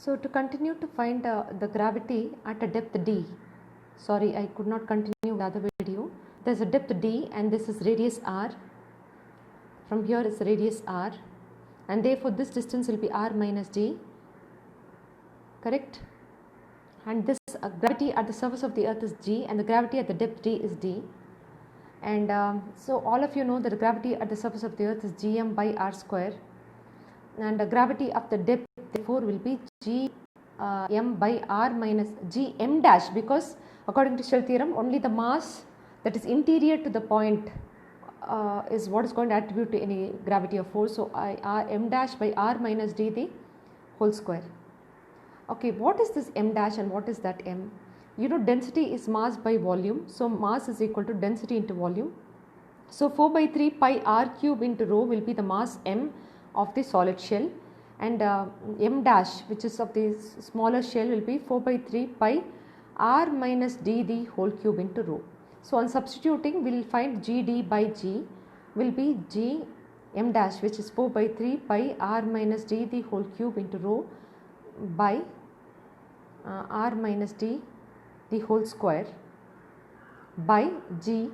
So to continue to find the gravity at a depth d, sorry I could not continue the other video. There is a depth d and this is radius r, from here is radius r, and therefore this distance will be r minus d, correct? And this gravity at the surface of the earth is g and the gravity at the depth d is d. And so all of you know that the gravity at the surface of the earth is gm by r square, and the gravity of the depth therefore will be g m by r minus g m dash, because according to Shell theorem only the mass that is interior to the point is what is going to attribute to any gravity or force. So m dash by r minus d the whole square. Okay, what is this m dash and what is that m? You know, density is mass by volume, so mass is equal to density into volume. So 4 by 3 pi r cube into rho will be the mass m of the solid shell, and m dash, which is of the smaller shell, will be 4 by 3 pi r minus d the whole cube into rho. So on substituting, we will find gd by g will be g m dash, which is 4 by 3 pi r minus d the whole cube into rho by r minus d the whole square by g,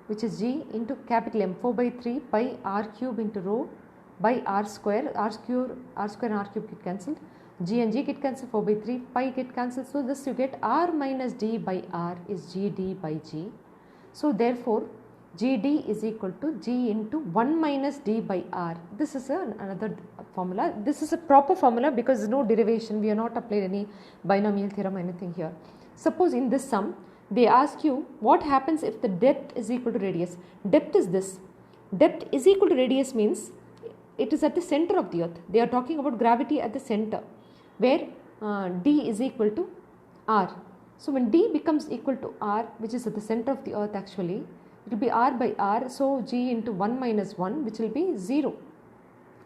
which is g into capital M, 4 by 3 pi r cube into rho by r square and r cube get cancelled, g and g get cancelled, 4 by 3 pi get cancelled. So this you get r minus d by r is gd by g. So therefore gd is equal to g into 1 minus d by r. This is another formula. This is a proper formula because there is no derivation. We have not applied any binomial theorem or anything here. Suppose in this sum they ask you what happens if the depth is equal to radius. Depth is this. Depth is equal to radius means it is at the center of the earth. They are talking about gravity at the center where d is equal to r. So when d becomes equal to r, which is at the center of the earth, actually it will be r by r, so g into 1 minus 1, which will be 0.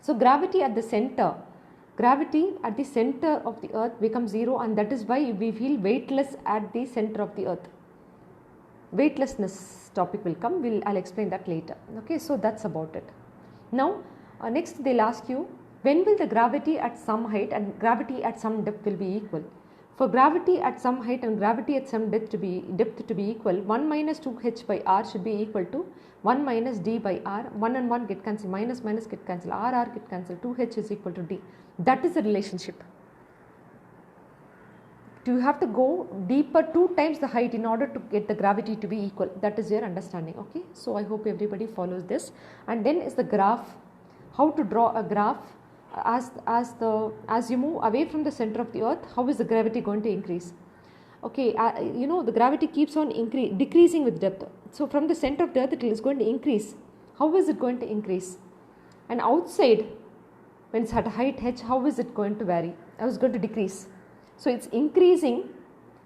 So gravity at the center of the earth becomes 0, and that is why we feel weightless at the center of the earth. Weightlessness topic will come, I'll explain that later. Okay, so that's about it. Now next they'll ask you, when will the gravity at some height and gravity at some depth will be equal? For gravity at some height and gravity at some depth to be equal, 1 minus 2h by r should be equal to 1 minus d by r. 1 and 1 get cancelled, minus get cancelled, r get cancelled, 2h is equal to d. That is the relationship. You have to go deeper 2 times the height in order to get the gravity to be equal. That is your understanding. Okay, so I hope everybody follows this. And then is the graph. How to draw a graph as you move away from the center of the earth. How is the gravity going to increase? Okay, you know, the gravity keeps on decreasing with depth. So from the center of the earth it is going to increase. How is it going to increase? And outside, when it's at a height h, how is it going to vary? How is it going to decrease? So it's increasing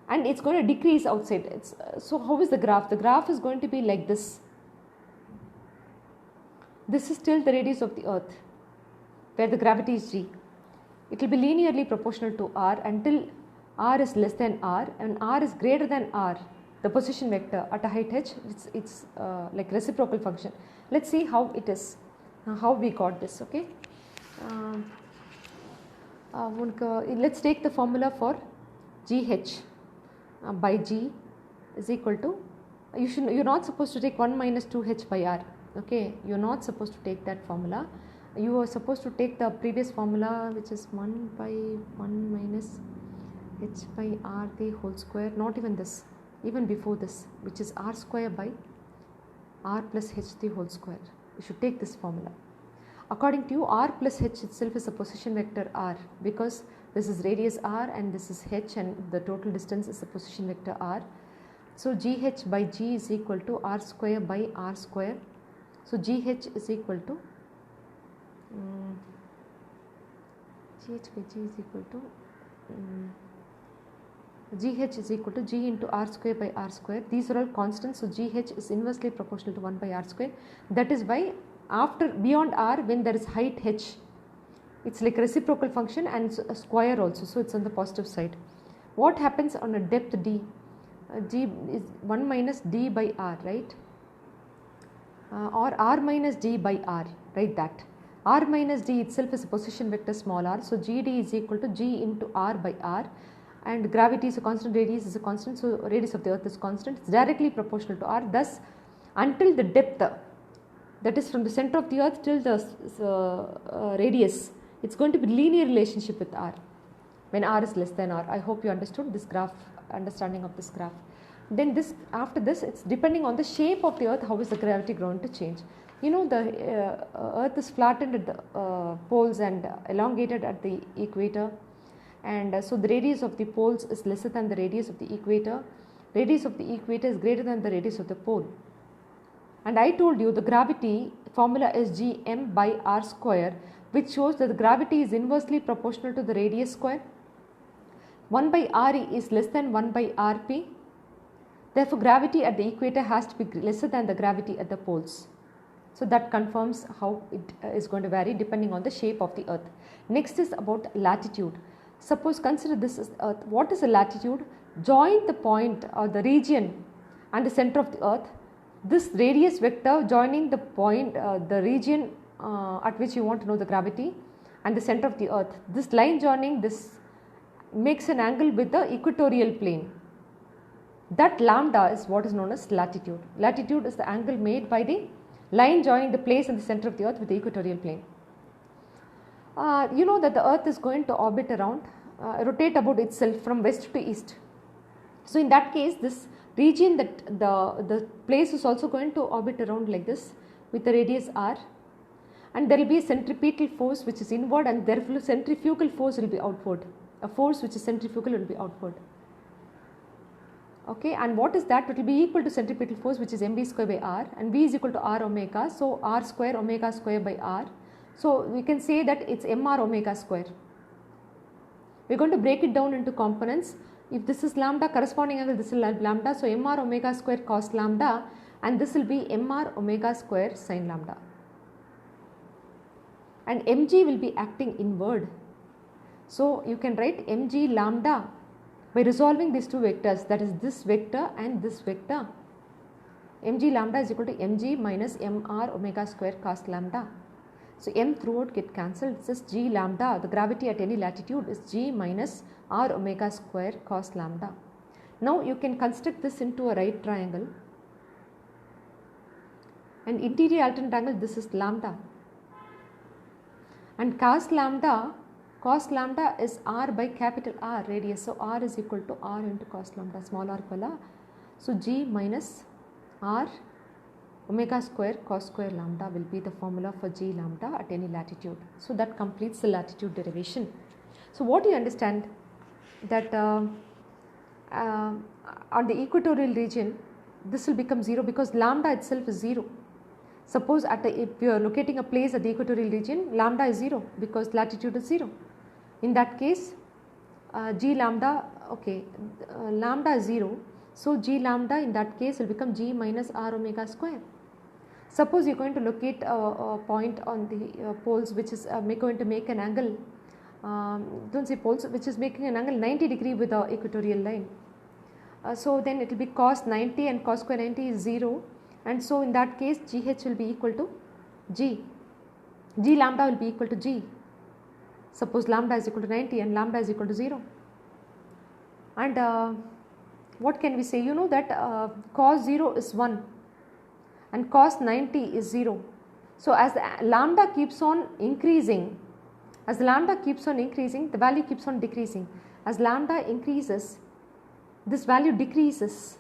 and it's going to decrease outside. So how is the graph? The graph is going to be like this. This is still the radius of the earth where the gravity is g. It will be linearly proportional to r until r is less than r, and r is greater than r, the position vector at a height h. It's like reciprocal function. Let's see how it is, how we got this. Okay, let's take the formula for gh by g is equal to, you're not supposed to take 1 minus 2h by r. Okay, you're not supposed to take that formula. You are supposed to take the previous formula, which is 1 by 1 minus h by r the whole square, not even this, even before this, which is r square by r plus h the whole square. You should take this formula. According to you, r plus h itself is a position vector r, because this is radius r and this is h, and the total distance is a position vector r. So gh by g is equal to r square by r square. So gh is equal to gh by g is equal to gh is equal to g into r square by r square. These are all constants, so gh is inversely proportional to 1 by r square. That is why after beyond r, when there is height h, it's like reciprocal function and a square also, so it's on the positive side. What happens on a depth d? G is 1 minus d by r, right? Or r minus d by r, write that. r minus d itself is a position vector small r, so gd is equal to g into r by r, and gravity is a constant, radius is a constant, so radius of the earth is constant, it's directly proportional to r. Thus until the depth, that is from the center of the earth till the radius, it's going to be linear relationship with r when r is less than r. I hope you understood this graph, understanding of this graph. Then this, after this, it's depending on the shape of the earth, how is the gravity going to change. You know, the earth is flattened at the poles and elongated at the equator, and so the radius of the poles is lesser than the radius of the equator. Radius of the equator is greater than the radius of the pole. And I told you the gravity formula is gm by r square, which shows that the gravity is inversely proportional to the radius square. 1 by re is less than 1 by rp. Therefore, gravity at the equator has to be lesser than the gravity at the poles. So that confirms how it is going to vary depending on the shape of the earth. Next is about latitude. Suppose consider this is earth. What is the latitude? Join the point or the region and the center of the earth. This radius vector joining the point, the region at which you want to know the gravity and the center of the earth. This line joining this makes an angle with the equatorial plane. That lambda is what is known as latitude. Latitude is the angle made by the line joining the place and the center of the earth with the equatorial plane. You know that the earth is going to orbit around, rotate about itself from west to east. So in that case, this region, that the place is also going to orbit around like this with the radius r, and there will be a centripetal force which is inward, and therefore centrifugal force will be outward. A force which is centrifugal will be outward. Okay, and what is that? It will be equal to centripetal force, which is mv square by r, and v is equal to r omega, so r square omega square by r. So we can say that it's mr omega square. We are going to break it down into components. If this is lambda, corresponding angle this is lambda, so mr omega square cos lambda, and this will be mr omega square sin lambda. And mg will be acting inward. So you can write mg lambda by resolving these two vectors, that is this vector and this vector. Mg lambda is equal to mg minus mr omega square cos lambda. So m throughout get cancelled. This is g lambda. The gravity at any latitude is g minus r omega square cos lambda. Now you can construct this into a right triangle. And interior alternate angle, this is lambda. And cos lambda is r by capital R radius. So r is equal to r into cos lambda, small r pala. So g minus r omega square cos square lambda will be the formula for g lambda at any latitude. So that completes the latitude derivation. So what you understand that on the equatorial region this will become 0 because lambda itself is 0. Suppose if you are locating a place at the equatorial region, lambda is 0 because latitude is 0. In that case, g lambda, okay, lambda is 0. So g lambda in that case will become g minus r omega square. Suppose you are going to locate a point on the poles which is going to make an angle, don't say poles, which is making an angle 90 degree with the equatorial line. So then it will be cos 90 and cos square 90 is 0, and so in that case gh will be equal to g lambda will be equal to g. Suppose lambda is equal to 90 and lambda is equal to 0. And what can we say? You know that cos 0 is 1 and cos 90 is 0. So as the lambda keeps on increasing, the value keeps on decreasing. As lambda increases, this value decreases,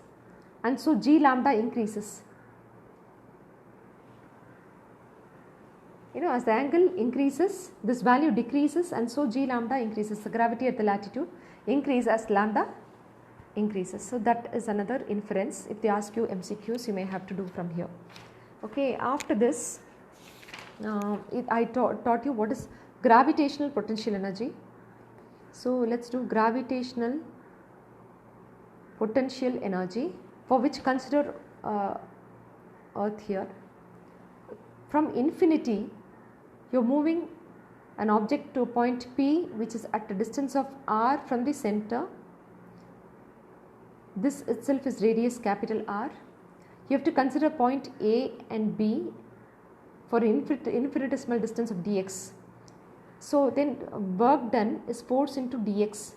and so g lambda increases. You know, as the angle increases, this value decreases, and so g lambda increases. The gravity at the latitude increases as lambda increases. So that is another inference. If they ask you MCQs, you may have to do from here. Okay, after this, I taught you what is gravitational potential energy. So let's do gravitational potential energy, for which consider Earth here. From infinity, you are moving an object to a point P which is at a distance of r from the center. This itself is radius capital R. You have to consider point A and B for infinitesimal distance of dx. So then work done is force into dx,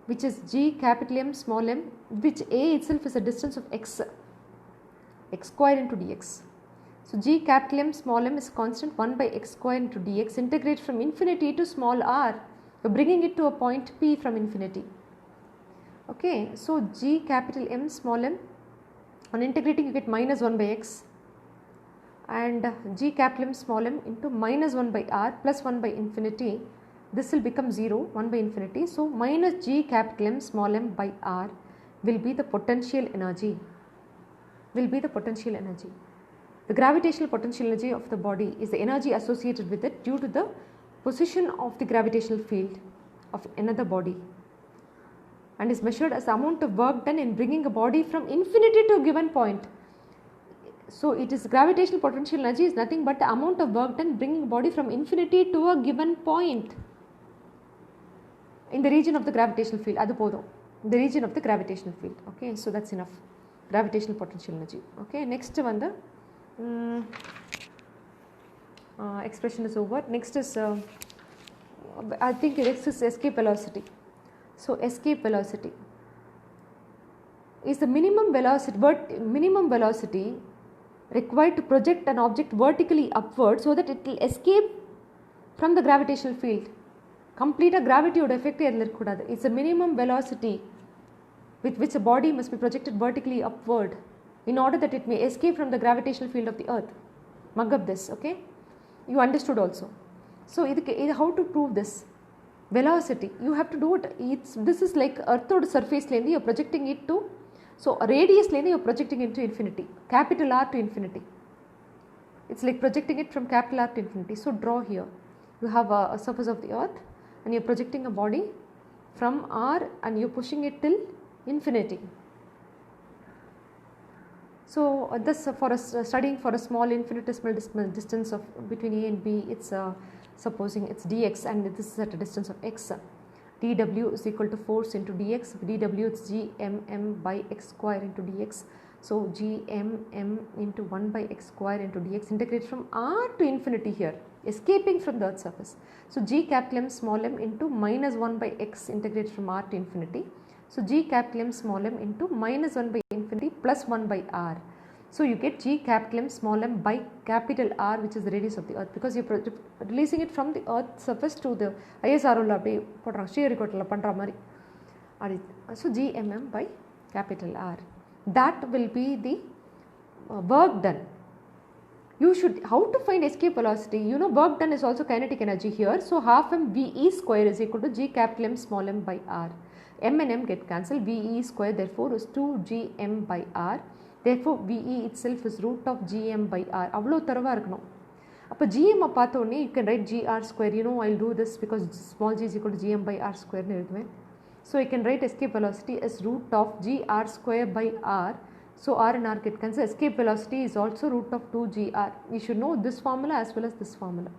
which is g capital M small m, which a itself is a distance of x square into dx. So g capital M small m is constant 1 by x square into dx. Integrate from infinity to small r. You are bringing it to a point P from infinity. Okay, so g capital M small m, on integrating you get minus 1 by x, and g capital M small m into minus 1 by r plus 1 by infinity. This will become 0, 1 by infinity. So minus g capital M small m by r will be the potential energy. The gravitational potential energy of the body is the energy associated with it due to the position of the gravitational field of another body, and is measured as the amount of work done in bringing a body from infinity to a given point. So it is gravitational potential energy is nothing but the amount of work done bringing a body from infinity to a given point in the region of the gravitational field. Adu podum, the region of the gravitational field. Okay, so that's enough. Gravitational potential energy. Okay, next one, the expression is over. Next is I think next is escape velocity. So escape velocity is the minimum velocity required to project an object vertically upward so that it will escape from the gravitational field. Complete a gravity would affect it. It's a minimum velocity with which a body must be projected vertically upward in order that it may escape from the gravitational field of the earth. Mug up this, okay? You understood also. So how to prove this? Velocity, you have to do it. This is like earth surface length, you are projecting it to, so a radius length you are projecting into infinity, capital R to infinity. It's like projecting it from capital R to infinity. So draw here, you have a surface of the earth and you are projecting a body from R and you are pushing it till infinity. So this for studying for a small infinitesimal distance of between A and B, it's supposing it's dx and this is at a distance of x. dw is equal to force into dx. dw is gmm by x square into dx. So gmm into 1 by x square into dx. Integrate from R to infinity here, escaping from the earth's surface. So g capital M small m into minus 1 by x, integrate from R to infinity. So g capital M small m into minus 1 by infinity plus 1 by r. So you get g capital M small m by capital R, which is the radius of the earth, because you are releasing it from the earth's surface to the ISRO la. So gmm by capital R. That will be the work done. You should, how to find escape velocity? You know work done is also kinetic energy here. So half mve square is equal to g capital M small m by r. M and m get cancelled. Ve square therefore is 2gm by r. Therefore Ve itself is root of gm by r. Avlo tharava iruknom. Appo gm pathone you can write gr square. You know I'll do this because small g is equal to gm by r square nu eluduven. So I can write escape velocity as root of gr square by r. So r and r get cancelled. Escape velocity is also root of 2gr. We should know this formula as well as this formula.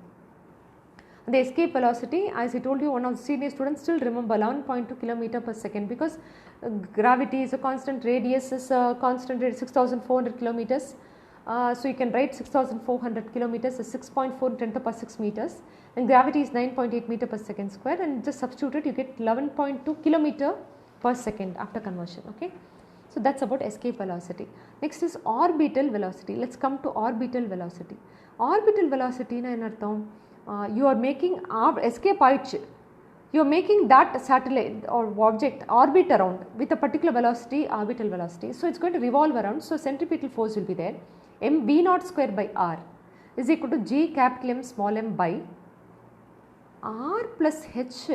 The escape velocity, as I told you, one of the senior students still remember 11.2 km per second, because gravity is a constant, radius is a constant, 6,400 kilometers. So you can write 6,400 kilometers as 6.4 10 to the power 6 meters, and gravity is 9.8 meter per second square, and just substitute it, you get 11.2 kilometer per second after conversion. Okay, so that's about escape velocity. Next is orbital velocity. Let's come to orbital velocity. Orbital velocity na enna artham? You are making escape aichu. You are making that satellite or object orbit around with a particular velocity, orbital velocity. So it's going to revolve around. So centripetal force will be there. M v naught square by r is equal to g capital M small m by r plus h,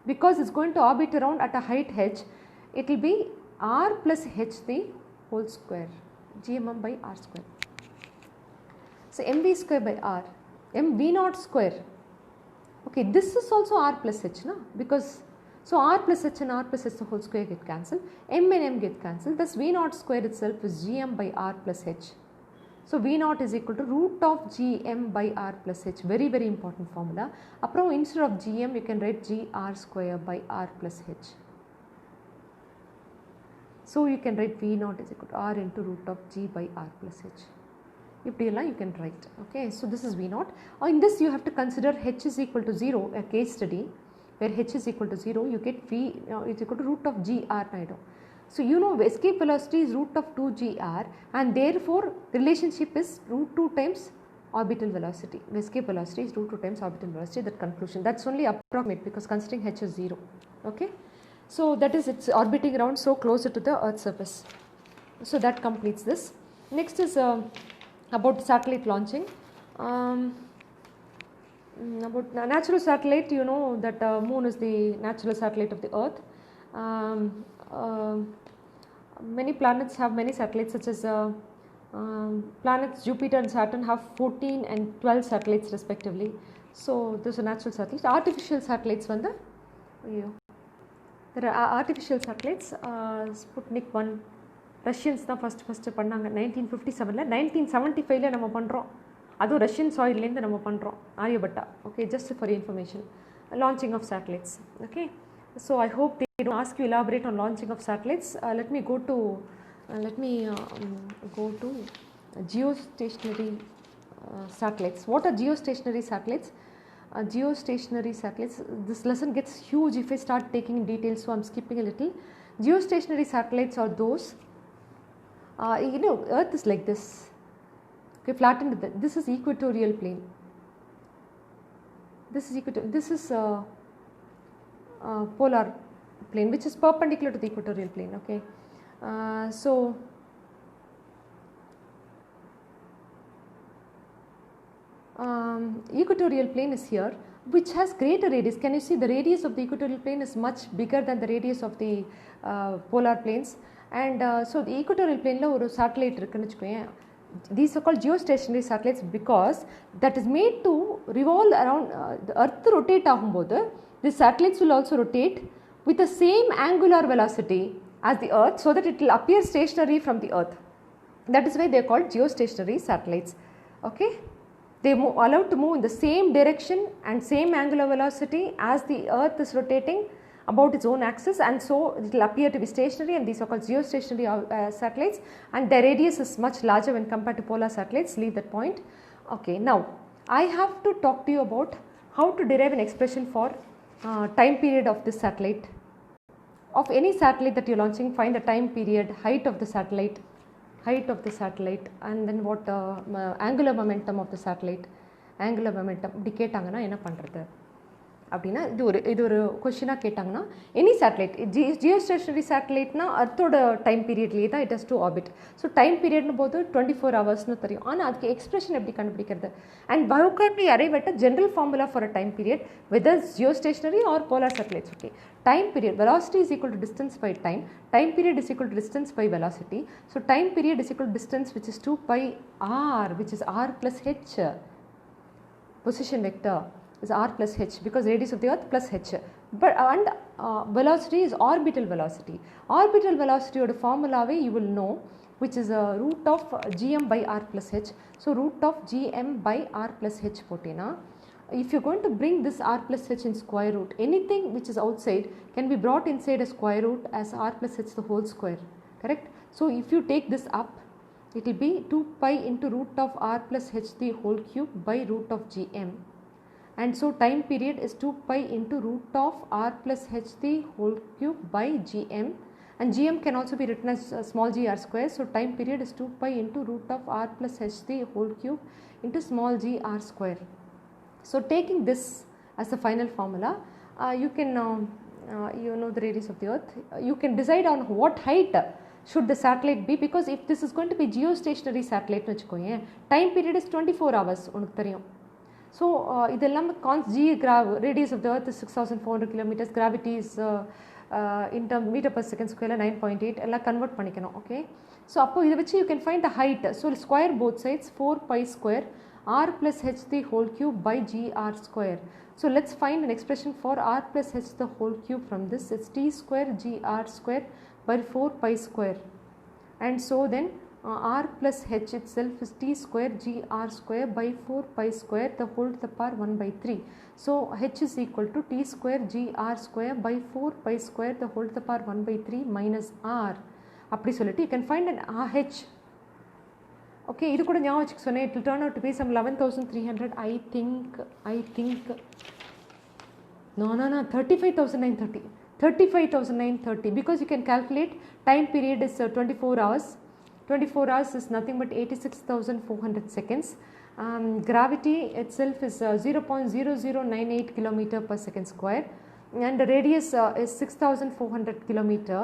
because it's going to orbit around at a height h. It will be r plus h the whole square, gmm by r square. So mv square by r, m v naught square. Okay, this is also r plus h, na? Because so r plus h and r plus h the whole square get cancelled. M and m get cancelled. Thus v naught square itself is gm by r plus h. So v naught is equal to root of gm by r plus h. Very very important formula. Aprom instead of gm you can write gr square by r plus h. So you can write v naught is equal to r into root of g by r plus h. இப்படியெல்லாம் you can write. Okay, so this is V0. In this you have to consider h is equal to 0, a case study where h is equal to 0, you get V is equal to root of gr ஆயிடும். So you know escape velocity is root of 2gr and therefore relationship is root 2 times orbital velocity. Escape velocity is root 2 times orbital velocity. That conclusion, that's only approximate because considering h is 0. Okay, so that is it's orbiting around so closer to the earth's surface. So that completes this. Next is about satellite launching. About natural satellite, you know that moon is the natural satellite of the earth. Many planets have many satellites, such as planets Jupiter and Saturn have 14 and 12 satellites respectively. So those are natural satellites. Artificial satellites vanda, there are artificial satellites. Sputnik 1 Russians தான் first பண்ணாங்க 1957ல். 1975ல நம்ம பண்ணுறோம், அதுவும் Russian சாயில்லேருந்து நம்ம பண்ணுறோம், Aryabhata. Okay, just for information, launching of satellites. Okay, so I hope they don't ask you elaborate on launching of satellites. Let me go to geostationary satellites. What are geostationary satellites? Geostationary satellites, this lesson gets huge if I start taking in detail, so I'm skipping a little. Geostationary satellites are those, you know, earth is like this. Okay, flattened. This is equatorial plane. This is polar plane, which is perpendicular to the equatorial plane. Okay, so equatorial plane is here, which has greater radius. Can you see the radius of the equatorial plane is much bigger than the radius of the polar planes, and so the equatorial plane la oru satellite irukku vechukoyen. These are called geostationary satellites because that is made to revolve around the earth. Rotate agumbodhu these satellites will also rotate with the same angular velocity as the earth, so that it will appear stationary from the earth. That is why they are called geostationary satellites. Okay, they are allowed to move in the same direction and same angular velocity as the earth is rotating about its own axis, and so it will appear to be stationary, and these are called geostationary satellites, and their radius is much larger when compared to polar satellites. Leave that point. Okay, now I have to talk to you about how to derive an expression for time period of this satellite. Of any satellite that you are launching, find the time period, height of the satellite, and then what angular momentum of the satellite, angular momentum. இப்படி கேட்டாங்கன்னா என்ன பண்ணுறது அப்படின்னா, இது ஒரு கொஷினாக கேட்டாங்கன்னா, any satellite geostationary சேட்டலைட்னா அர்த்தோட டைம் பீரியட்லேயே தான் it has to orbit. So time பீரியட்னு போது 24 ஹவர்ஸ்னு தெரியும், ஆனால் அதுக்கு எக்ஸ்பிரஷன் எப்படி கண்டுபிடிக்கிறது? And how can we arrive at a general formula for a time period whether geostationary or polar satellites? Okay, time period, velocity is equal to distance by time, time period is equal to distance by velocity. So time period is equal to distance, which is 2 pi r, which is r plus h. Position vector is r plus h because radius of the earth plus h. But and velocity is orbital velocity. Orbital velocity oda formula you will know, which is root of gm by r plus h. So root of gm by r plus h potena. If you are going to bring this r plus h in square root, anything which is outside can be brought inside a square root as r plus h the whole square. Correct? So if you take this up, it will be 2 pi into root of r plus h the whole cube by root of gm. And so time period is 2 pi into root of r plus h the whole cube by gm, and gm can also be written as small g r square. So time period is 2 pi into root of r plus h the whole cube into small g r square. So taking this as the final formula, you can you know the radius of the earth. You can decide on what height should the satellite be, because if this is going to be geostationary satellite vechukoyen, time period is 24 hours unukku theriyum. So இதெல்லாம் radius of the earth is 6400 kilometers, gravity is in term meter per second square 9.8 எல்லாம் convert பண்ணிக்கணும். Okay, so அப்போ இதை வச்சு you can find the height. So square both sides, 4 pi square r plus h the whole cube by g r square. So let's find an expression for r plus h the whole cube from this. It's t square g r square by 4 pi square, and so then r plus h itself is t square g r square by 4 pi square the whole to the power 1 by 3. So h is equal to t square g r square by 4 pi square the whole to the power 1 by 3 minus r. அப்படி சொல்லிட்டு you can find an h. Okay, இது கூட ஞாபகம் வச்சுக்க சொன்னேன். It will turn out to be some 11,300. I think no 35,930. 35,930 because you can calculate time period is 24 hours. 24 hours is nothing but 86,400 seconds. Gravity itself is 0.0098 kilometer per second square, and the radius is 6,400 kilometer,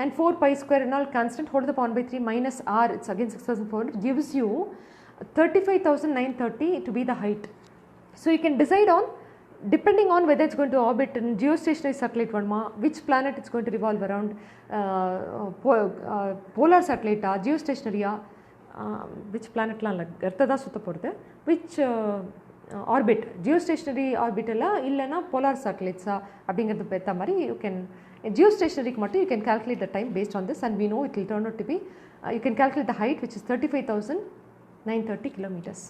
and 4 pi square and all constant, hold the power by 3 minus r, it's again 6,400, gives you 35,930 to be the height. So you can decide on, depending on whether it's going to orbit in geostationary satellite vanma, which planet it's going to revolve around, polar satellite, geostationary, which planet la earth da sutta porudhu, which orbit, geostationary orbit la illana polar satellites abingiradhu petha mari you can geostationary ku mattum you can calculate the time based on this, and we know it will turn out to be you can calculate the height, which is 35,930 kilometers,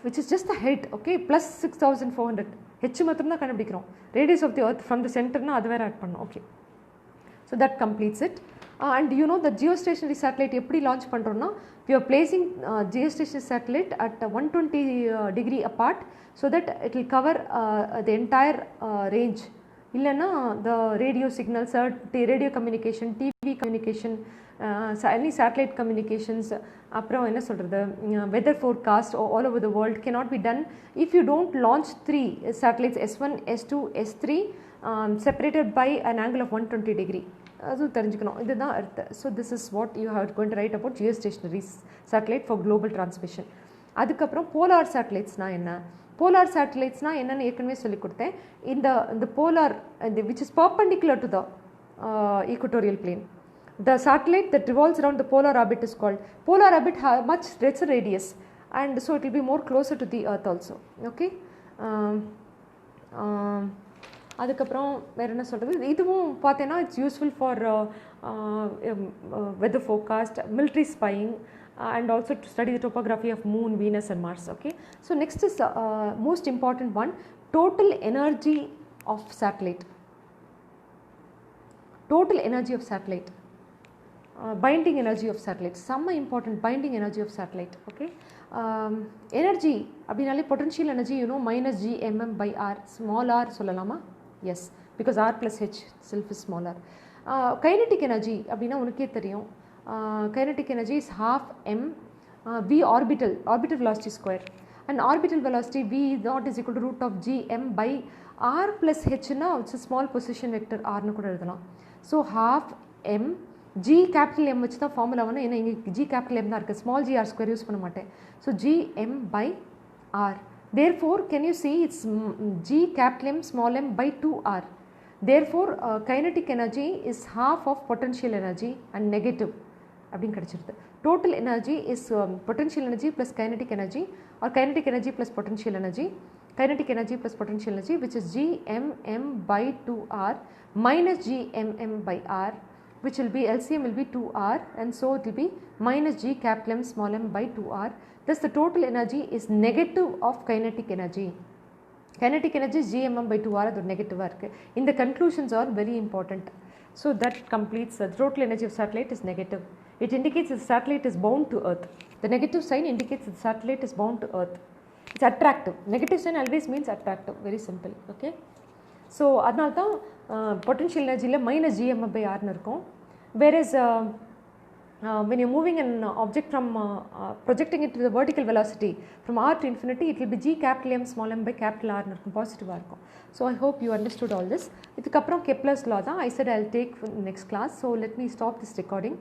which is just the height. Okay, plus 6,400 h matram da kandupidikirom, radius of the earth from the center na adu vera add pannom. Okay, so that completes it. And you know the geostationary satellite eppadi launch pandromna, we are placing geostationary satellite at 120 degree apart so that it will cover the entire range. Illana the radio signals, radio communication, TV communication, any satellite communications, apra enna solradhu, weather forecast all over the world cannot be done if you don't launch 3 satellites, S1, S2, S3, separated by an angle of 120 degree. அது தெரிஞ்சுக்கணும், இதுதான் Earth. So this is what you have going to write about geostationary satellite for global transmission. அதுக்கப்புறம் polar சேட்டலைட்ஸ்னால் என்ன, polar சேட்டலைட்ஸ்னால் என்னென்னு ஏற்கனவே சொல்லிக் கொடுத்தேன். இந்த polar which is perpendicular to the equatorial plane. The satellite that revolves around the polar orbit is called polar orbit, have much lesser radius, and so it will be more closer to the earth also. Okay, அதுக்கப்புறம் வேறு என்ன சொல்கிறது, இதுவும் பார்த்தேன்னா it's useful for weather forecast, military spying, and also to study the topography of moon, Venus and Mars. Okay, so next is most important one, total energy of satellite. Total energy of satellite, binding energy of satellite, some important binding energy of satellite. Okay, energy அப்படினாலே potential energy, you know, minus g mm by r, small r சொல்லலாமா? Yes, because r plus h itself is smaller. Kinetic energy அப்படினா உனக்கே தெரியும், kinetic energy is half m v orbital velocity square, and orbital velocity v naught is equal to root of g m by r plus h na it's a small position vector r nu kuda எழுதலாம். So half m g capital M வச்சு தான் formula வந்து, ஏன்னா இங்கே g capital M தான் இருக்குது, small g r square use பண்ண மாட்டேன். So g m by r, therefore can you see it's g capital M small m by 2r. Therefore kinetic energy is half of potential energy and negative அப்படின்னு கிடச்சிருது. Total energy is potential energy plus kinetic energy, or kinetic energy plus potential energy, kinetic energy plus potential energy, which is g m m by 2r minus g m m by r, which will be LCM will be 2r, and so it will be minus g capital M small m by 2r. Thus the total energy is negative of kinetic energy. Kinetic energy is g mm by 2r, அது negative இருக்கு. இந்த conclusions are very important. So that completes the total energy of satellite is negative. It indicates that the satellite is bound to earth. The negative sign indicates that the satellite is bound to earth. It's attractive. Negative sign always means attractive. Very simple. Okay. So அதனால தான் potential energy minus gm by r இருக்கும். Whereas when you're moving an object from projecting it to the vertical velocity from r to infinity, it will be g capital M small m by capital R இருக்கும், பாசிட்டிவாக இருக்கும். So I hope you understood all this. இதுக்கப்புறம் Kepler's law தான் I said I'll take for the next class. So let me stop this recording.